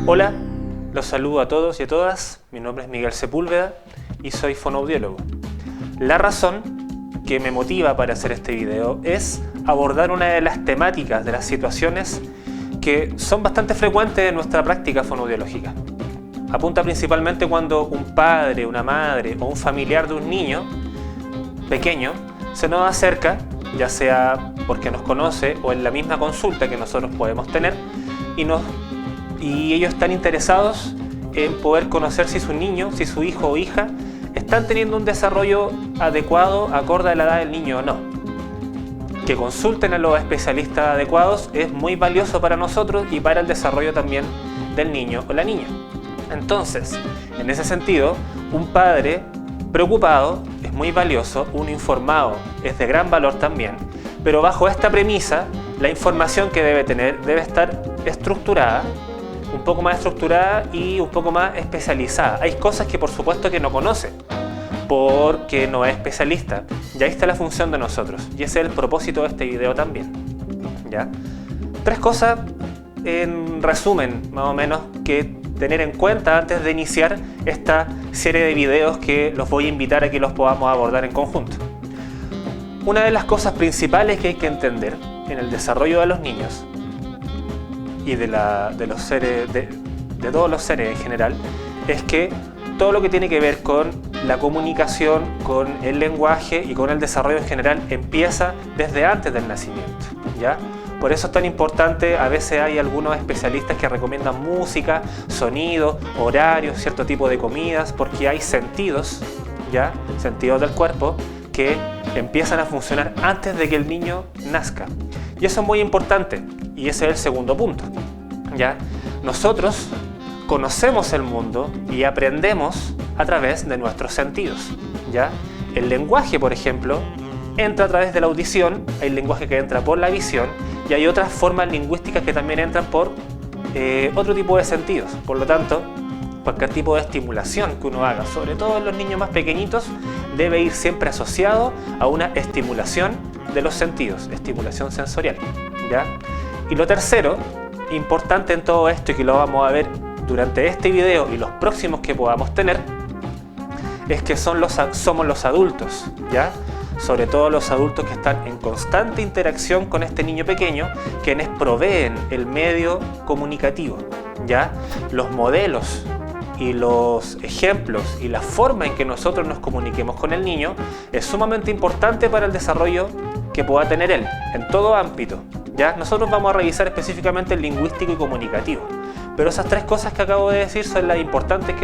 Hola, los saludo a todos y a todas. Mi nombre es Miguel Sepúlveda y soy fonoaudiólogo. La razón que me motiva para hacer este video es abordar una de las temáticas, de las situaciones que son bastante frecuentes en nuestra práctica fonoaudiológica. Apunta principalmente cuando un padre, una madre o un familiar de un niño pequeño se nos acerca, ya sea porque nos conoce o en la misma consulta que nosotros podemos tener, y ellos están interesados en poder conocer si su niño, si su hijo o hija están teniendo un desarrollo adecuado acorde a la edad del niño o no. Que consulten a los especialistas adecuados es muy valioso para nosotros y para el desarrollo también del niño o la niña. Entonces, en ese sentido, un padre preocupado es muy valioso, un informado es de gran valor también, pero bajo esta premisa, la información que debe tener debe estar estructurada, un poco más estructurada y un poco más especializada. Hay cosas que por supuesto que no conoce, porque no es especialista. Y ahí está la función de nosotros, y ese es el propósito de este video también. ¿Ya? 3 cosas en resumen, más o menos, que tener en cuenta antes de iniciar esta serie de videos que los voy a invitar a que los podamos abordar en conjunto. Una de las cosas principales que hay que entender en el desarrollo de los niños y de los seres, de todos los seres en general, es que todo lo que tiene que ver con la comunicación, con el lenguaje y con el desarrollo en general empieza desde antes del nacimiento, ¿ya? Por eso es tan importante, a veces hay algunos especialistas que recomiendan música, sonido, horarios, cierto tipo de comidas, porque hay sentidos, ¿ya? Sentidos del cuerpo que empiezan a funcionar antes de que el niño nazca. Y eso es muy importante, y ese es el segundo punto, ¿ya? Nosotros conocemos el mundo y aprendemos a través de nuestros sentidos, ¿ya? El lenguaje, por ejemplo, entra a través de la audición, hay lenguaje que entra por la visión, y hay otras formas lingüísticas que también entran por otro tipo de sentidos. Por lo tanto, cualquier tipo de estimulación que uno haga, sobre todo en los niños más pequeñitos, debe ir siempre asociado a una estimulación de los sentidos, estimulación sensorial, ¿ya? Y lo tercero, importante en todo esto y que lo vamos a ver durante este video y los próximos que podamos tener, es que somos los adultos, ¿ya? Sobre todo los adultos que están en constante interacción con este niño pequeño, quienes proveen el medio comunicativo, ¿ya? Los modelos y los ejemplos y la forma en que nosotros nos comuniquemos con el niño es sumamente importante para el desarrollo que pueda tener él, en todo ámbito, ¿ya? Nosotros vamos a revisar específicamente el lingüístico y comunicativo, pero esas 3 cosas que acabo de decir son las importantes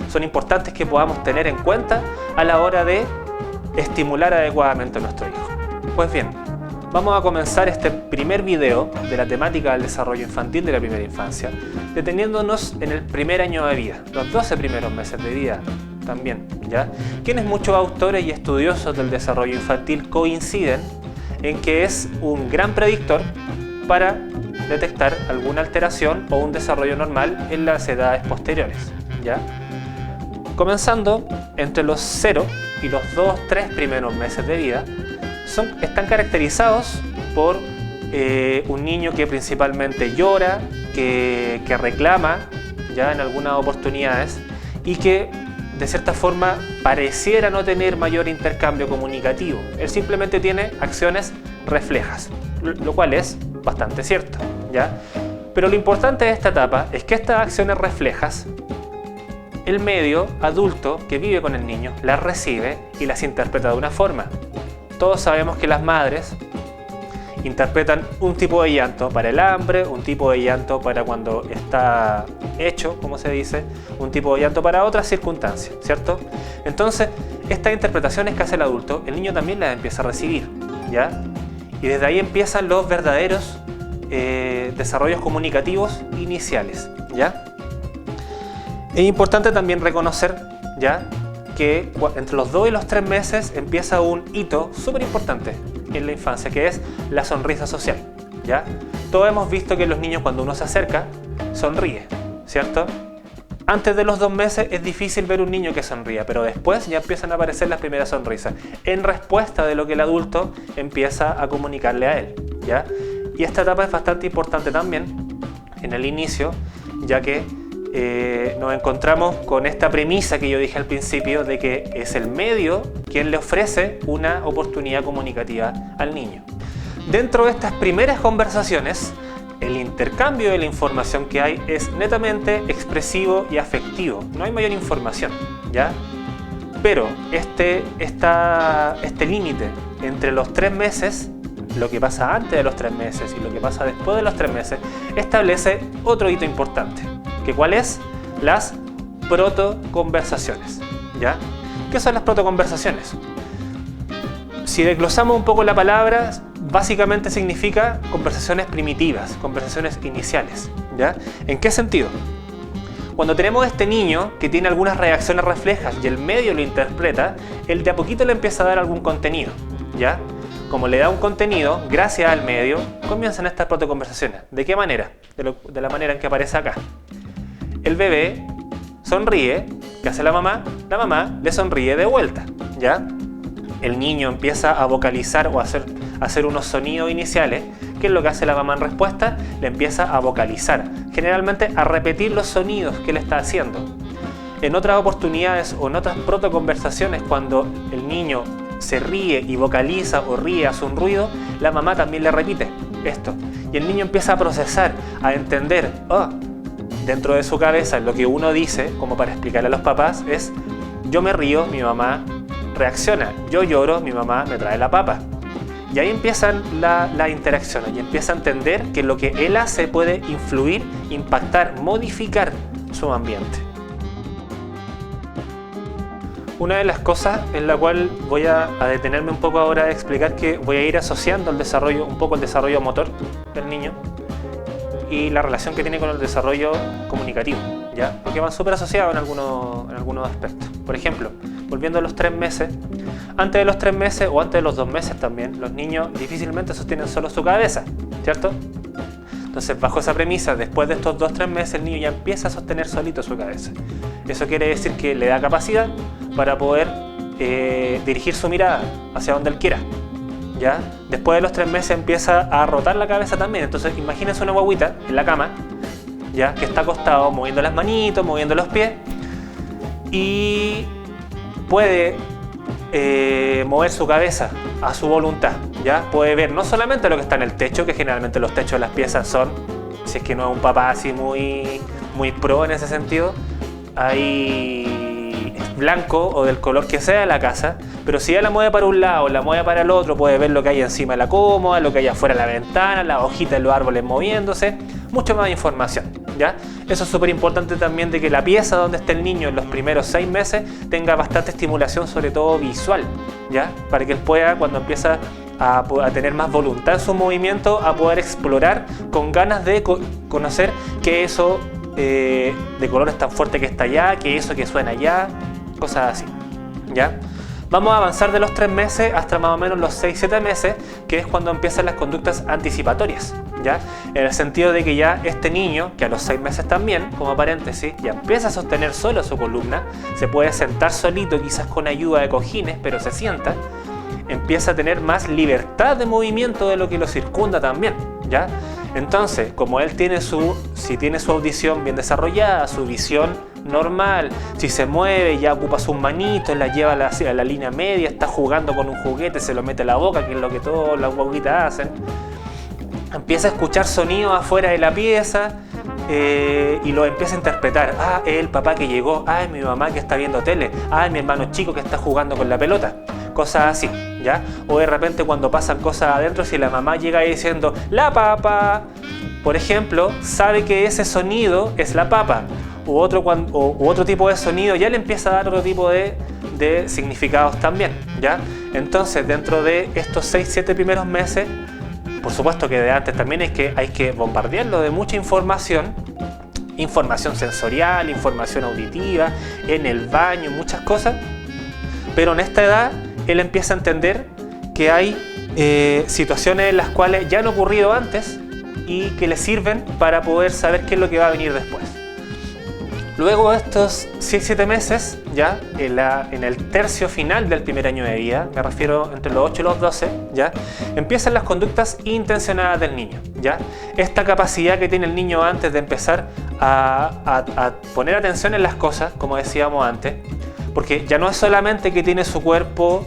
son importantes que podamos tener en cuenta a la hora de estimular adecuadamente a nuestro hijo. Pues bien, vamos a comenzar este primer video de la temática del desarrollo infantil de la primera infancia, deteniéndonos en el primer año de vida, los 12 primeros meses de vida también, ¿ya? Quienes muchos autores y estudiosos del desarrollo infantil coinciden en que es un gran predictor para detectar alguna alteración o un desarrollo normal en las edades posteriores, ¿ya? Comenzando entre los 0 y los 2-3 primeros meses de vida, están caracterizados por un niño que principalmente llora, que reclama ya en algunas oportunidades y que de cierta forma pareciera no tener mayor intercambio comunicativo. Él simplemente tiene acciones reflejas, lo cual es bastante cierto, ¿ya? Pero lo importante de esta etapa es que estas acciones reflejas, el medio adulto que vive con el niño las recibe y las interpreta de una forma. Todos sabemos que las madres interpretan un tipo de llanto para el hambre, un tipo de llanto para cuando está hecho, como se dice, un tipo de llanto para otras circunstancias, ¿cierto? Entonces, estas interpretaciones que hace el adulto, el niño también las empieza a recibir, ¿ya? Y desde ahí empiezan los verdaderos desarrollos comunicativos iniciales, ¿ya? Es importante también reconocer, ¿ya?, que entre los 2 y los 3 meses empieza un hito súper importante en la infancia, que es la sonrisa social, ¿ya? Todos hemos visto que los niños, cuando uno se acerca, sonríe, ¿cierto? Antes de los 2 meses es difícil ver un niño que sonría, pero después ya empiezan a aparecer las primeras sonrisas, en respuesta de lo que el adulto empieza a comunicarle a él, ¿ya? Y esta etapa es bastante importante también en el inicio, ya que nos encontramos con esta premisa que yo dije al principio de que es el medio quien le ofrece una oportunidad comunicativa al niño. Dentro de estas primeras conversaciones, el intercambio de la información que hay es netamente expresivo y afectivo. No hay mayor información, ¿ya? Pero este límite entre los 3 meses, lo que pasa antes de los 3 meses y lo que pasa después de los 3 meses, establece otro hito importante. ¿Que cuál es? Las protoconversaciones, ¿ya? ¿Qué son las protoconversaciones? Si desglosamos un poco la palabra, básicamente significa conversaciones primitivas, conversaciones iniciales, ¿ya? ¿En qué sentido? Cuando tenemos este niño que tiene algunas reacciones reflejas y el medio lo interpreta, él de a poquito le empieza a dar algún contenido, ¿ya? Como le da un contenido, gracias al medio, comienzan estas protoconversaciones. ¿De qué manera? De la manera en que aparece acá. El bebé sonríe, ¿qué hace la mamá? La mamá le sonríe de vuelta, ¿ya? El niño empieza a vocalizar o a hacer unos sonidos iniciales. ¿Qué es lo que hace la mamá en respuesta? Le empieza a vocalizar, generalmente a repetir los sonidos que le está haciendo. En otras oportunidades o en otras protoconversaciones, cuando el niño se ríe y vocaliza o ríe, hace un ruido, la mamá también le repite esto. Y el niño empieza a procesar, a entender, dentro de su cabeza lo que uno dice, como para explicarle a los papás, es: yo me río, mi mamá reacciona; yo lloro, mi mamá me trae la papa. Y ahí empiezan las interacciones y empieza a entender que lo que él hace puede influir, impactar, modificar su ambiente. Una de las cosas en la cual voy a detenerme un poco ahora a explicar, que voy a ir asociando el desarrollo motor del niño y la relación que tiene con el desarrollo comunicativo, ¿ya? Porque van súper asociados en algunos aspectos. Por ejemplo, volviendo a los 3 meses, antes de los 3 meses o antes de los 2 meses también, los niños difícilmente sostienen solo su cabeza, ¿cierto? Entonces, bajo esa premisa, después de estos 2-3 meses, el niño ya empieza a sostener solito su cabeza. Eso quiere decir que le da capacidad para poder dirigir su mirada hacia donde él quiera, ¿ya? Después de los 3 meses empieza a rotar la cabeza también. Entonces, imagínense una guaguita en la cama, ¿ya? Que está acostado, moviendo las manitos, moviendo los pies, y puede mover su cabeza a su voluntad, ¿ya? Puede ver no solamente lo que está en el techo, que generalmente los techos de las piezas son, si es que no es un papá así muy pro en ese sentido, hay blanco o del color que sea de la casa, pero si ella la mueve para un lado, la mueve para el otro, puede ver lo que hay encima de la cómoda, lo que hay afuera de la ventana, las hojitas de los árboles moviéndose, mucho más información, ¿ya? Eso es súper importante también, de que la pieza donde esté el niño en los primeros 6 meses tenga bastante estimulación, sobre todo visual, ¿ya? Para que él pueda, cuando empieza a tener más voluntad en su movimiento, a poder explorar con ganas de conocer qué eso de colores tan fuerte que está allá, qué eso que suena allá, cosas así, ¿ya? Vamos a avanzar de los 3 meses hasta más o menos los 6-7 meses, que es cuando empiezan las conductas anticipatorias, ¿ya? En el sentido de que ya este niño, que a los 6 meses también, como paréntesis, ya empieza a sostener solo su columna, se puede sentar solito, quizás con ayuda de cojines, pero se sienta, empieza a tener más libertad de movimiento de lo que lo circunda también, ¿ya? Entonces, como él tiene si tiene su audición bien desarrollada, su visión normal, si se mueve, ya ocupa sus manitos, la lleva a la línea media, está jugando con un juguete, se lo mete a la boca, que es lo que todas las guaguitas hacen, empieza a escuchar sonidos afuera de la pieza y lo empieza a interpretar. Ah, es el papá que llegó, ah, es mi mamá que está viendo tele, ah, es mi hermano chico que está jugando con la pelota, cosas así, ¿ya? O de repente cuando pasan cosas adentro, si la mamá llega ahí diciendo la papa, por ejemplo, sabe que ese sonido es la papa, u otro tipo de sonido, ya le empieza a dar otro tipo de significados también, ¿ya? Entonces, dentro de estos 6-7 primeros meses, por supuesto que de antes también hay que bombardearlo de mucha información sensorial, información auditiva, en el baño, muchas cosas, pero en esta edad él empieza a entender que hay situaciones en las cuales ya han ocurrido antes y que le sirven para poder saber qué es lo que va a venir después. Luego de estos 6-7 meses, ya en el tercio final del primer año de vida, me refiero entre los 8 y los 12, ya empiezan las conductas intencionadas del niño. ¿Ya? Esta capacidad que tiene el niño antes de empezar a poner atención en las cosas, como decíamos antes, porque ya no es solamente que tiene su cuerpo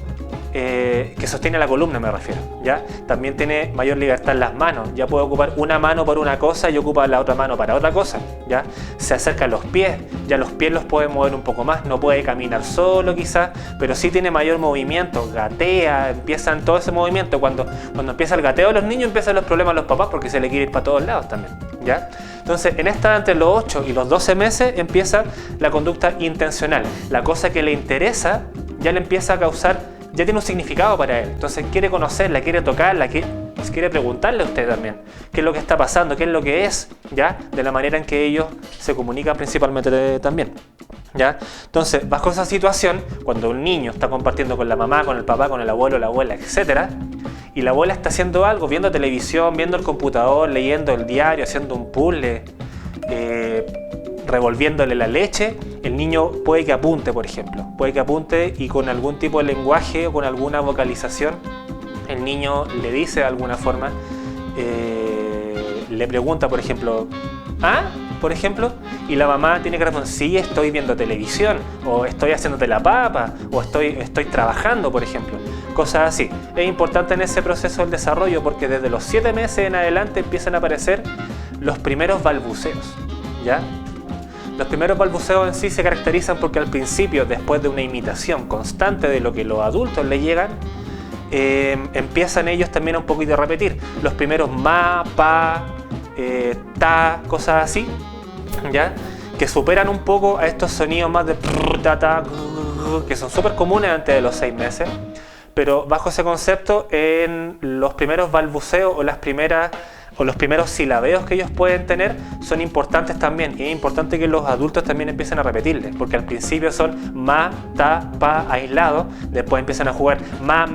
que sostiene la columna, me refiero, ¿ya? También tiene mayor libertad en las manos, ya puede ocupar una mano para una cosa y ocupa la otra mano para otra cosa, ¿ya? Se acerca a los pies, ya los pies los puede mover un poco más, no puede caminar solo quizás, pero sí tiene mayor movimiento, gatea, empiezan todo ese movimiento. Cuando empieza el gateo de los niños empiezan los problemas a los papás porque se le quiere ir para todos lados también, ¿ya? Entonces, en esta entre los 8 y los 12 meses empieza la conducta intencional, la cosa que le interesa ya le empieza a causar, ya tiene un significado para él, entonces quiere conocerla, quiere tocarla, quiere preguntarle a usted también qué es lo que está pasando, qué es lo que es, ¿ya? De la manera en que ellos se comunican principalmente también, ¿ya? Entonces, bajo esa situación, cuando un niño está compartiendo con la mamá, con el papá, con el abuelo, la abuela, etc., y la abuela está haciendo algo, viendo televisión, viendo el computador, leyendo el diario, haciendo un puzzle, revolviéndole la leche, el niño puede que apunte, por ejemplo. Puede que apunte y con algún tipo de lenguaje o con alguna vocalización, el niño le dice de alguna forma, le pregunta, por ejemplo, ¿ah? Por ejemplo, y la mamá tiene que responder, sí, estoy viendo televisión, o estoy haciéndote la papa, o estoy trabajando, por ejemplo. Cosas así. Es importante en ese proceso del desarrollo porque desde los 7 meses en adelante empiezan a aparecer los primeros balbuceos, ¿ya? Los primeros balbuceos en sí se caracterizan porque al principio, después de una imitación constante de lo que los adultos le llegan, empiezan ellos también a un poquito a repetir. Los primeros ma, pa, ta, cosas así, ¿ya? Que superan un poco a estos sonidos más de ta, ta, que son súper comunes antes de los 6 meses. Pero bajo ese concepto, en los primeros balbuceos o los primeros silabeos que ellos pueden tener son importantes también, y es importante que los adultos también empiecen a repetirles, porque al principio son ma, ta, pa aislados, después empiezan a jugar ma,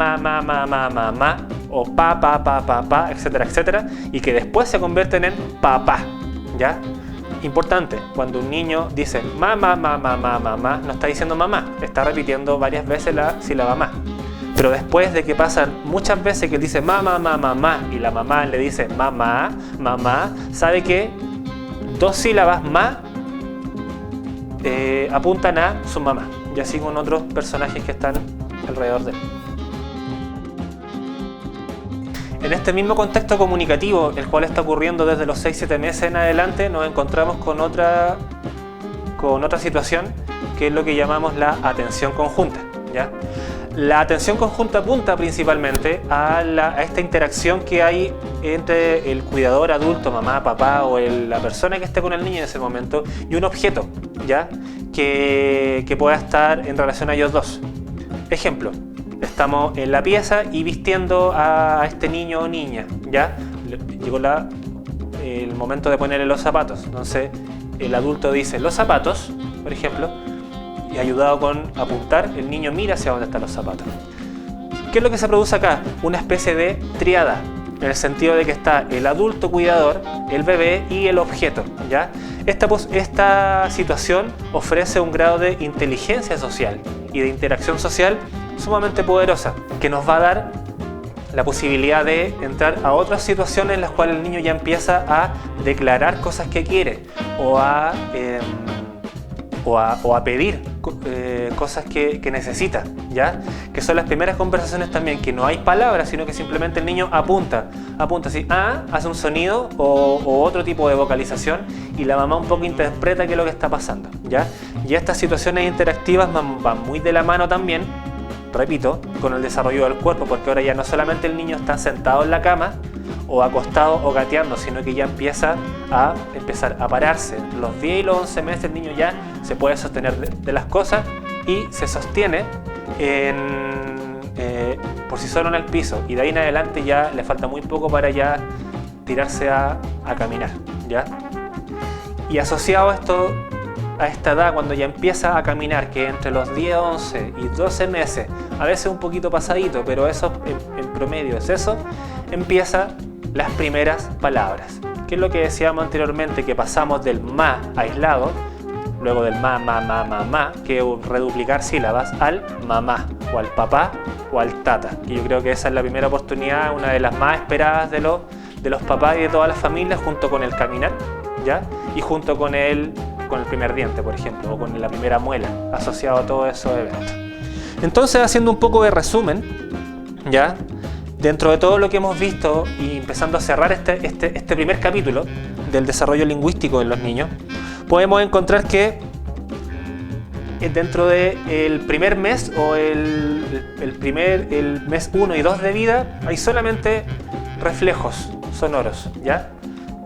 o pa, etcétera, etcétera, y que después se convierten en pa, ¿ya? Importante, cuando un niño dice ma, no está diciendo mamá, está repitiendo varias veces la sílaba ma. Pero después de que pasan muchas veces que él dice mamá y la mamá le dice mamá, sabe que 2 sílabas ma apuntan a su mamá, y así con otros personajes que están alrededor de él. En este mismo contexto comunicativo, el cual está ocurriendo desde los 6-7 meses en adelante, nos encontramos con otra situación que es lo que llamamos la atención conjunta, ¿ya? La atención conjunta apunta principalmente a esta interacción que hay entre el cuidador adulto, mamá, papá o la persona que esté con el niño en ese momento y un objeto, ¿ya? Que pueda estar en relación a ellos dos. Ejemplo, estamos en la pieza y vistiendo a este niño o niña, ¿ya? Llegó el momento de ponerle los zapatos, entonces el adulto dice los zapatos, por ejemplo, y ayudado con apuntar, el niño mira hacia dónde están los zapatos. ¿Qué es lo que se produce acá? Una especie de triada, en el sentido de que está el adulto cuidador, el bebé y el objeto, ¿ya? Esta situación ofrece un grado de inteligencia social y de interacción social sumamente poderosa, que nos va a dar la posibilidad de entrar a otras situaciones en las cuales el niño ya empieza a declarar cosas que quiere o a pedir cosas que necesita, ¿ya? Que son las primeras conversaciones también, que no hay palabras, sino que simplemente el niño apunta así, hace un sonido o otro tipo de vocalización, y la mamá un poco interpreta qué es lo que está pasando, ¿ya? Y estas situaciones interactivas van muy de la mano también, repito, con el desarrollo del cuerpo, porque ahora ya no solamente el niño está sentado en la cama o acostado o gateando, sino que ya empieza a pararse. Los 10 y los 11 meses el niño ya se puede sostener de las cosas y se sostiene por sí solo en el piso, y de ahí en adelante ya le falta muy poco para ya tirarse a caminar, ¿ya? Y asociado a esta edad, cuando ya empieza a caminar, que entre los 10, 11 y 12 meses, a veces un poquito pasadito, pero eso en promedio es eso, empieza las primeras palabras, que es lo que decíamos anteriormente, que pasamos del ma aislado, luego del ma, que es reduplicar sílabas, al mamá, o al papá, o al tata. Y yo creo que esa es la primera oportunidad, una de las más esperadas de los papás y de todas las familias, junto con el caminar, ¿ya? Y junto con el primer diente, por ejemplo, o con la primera muela, asociado a todos esos eventos. Entonces, haciendo un poco de resumen, ¿ya? Dentro de todo lo que hemos visto y empezando a cerrar este primer capítulo del desarrollo lingüístico en los niños, podemos encontrar que dentro del primer mes o el mes 1 y 2 de vida hay solamente reflejos sonoros, ¿ya?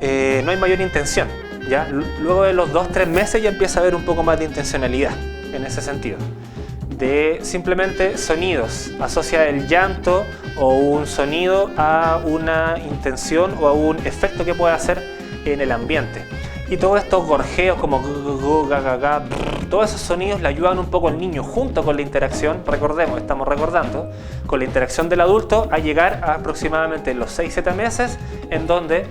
No hay mayor intención, ¿ya? Luego de los 2-3 meses ya empieza a haber un poco más de intencionalidad en ese sentido, de simplemente sonidos, asocia el llanto o un sonido a una intención o a un efecto que puede hacer en el ambiente. Y todos estos gorjeos como todos esos sonidos le ayudan un poco al niño junto con la interacción, estamos recordando, con la interacción del adulto a llegar a aproximadamente los 6-7 meses en donde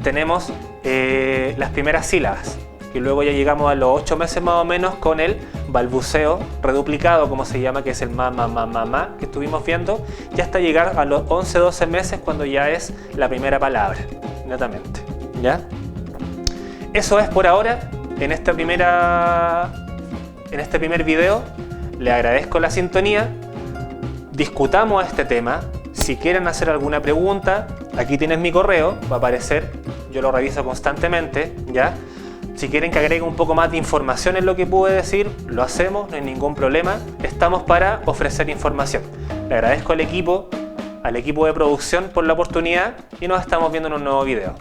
tenemos las primeras sílabas. Y luego ya llegamos a los 8 meses más o menos con el balbuceo reduplicado, como se llama, que es el ma, que estuvimos viendo, y hasta llegar a los 11-12 meses cuando ya es la primera palabra, netamente, ¿ya? Eso es por ahora en este primer video. Le agradezco la sintonía, discutamos este tema. Si quieren hacer alguna pregunta, aquí tienes mi correo, va a aparecer, yo lo reviso constantemente, ¿ya? Si quieren que agregue un poco más de información en lo que pude decir, lo hacemos, no hay ningún problema. Estamos para ofrecer información. Le agradezco al equipo de producción por la oportunidad y nos estamos viendo en un nuevo video.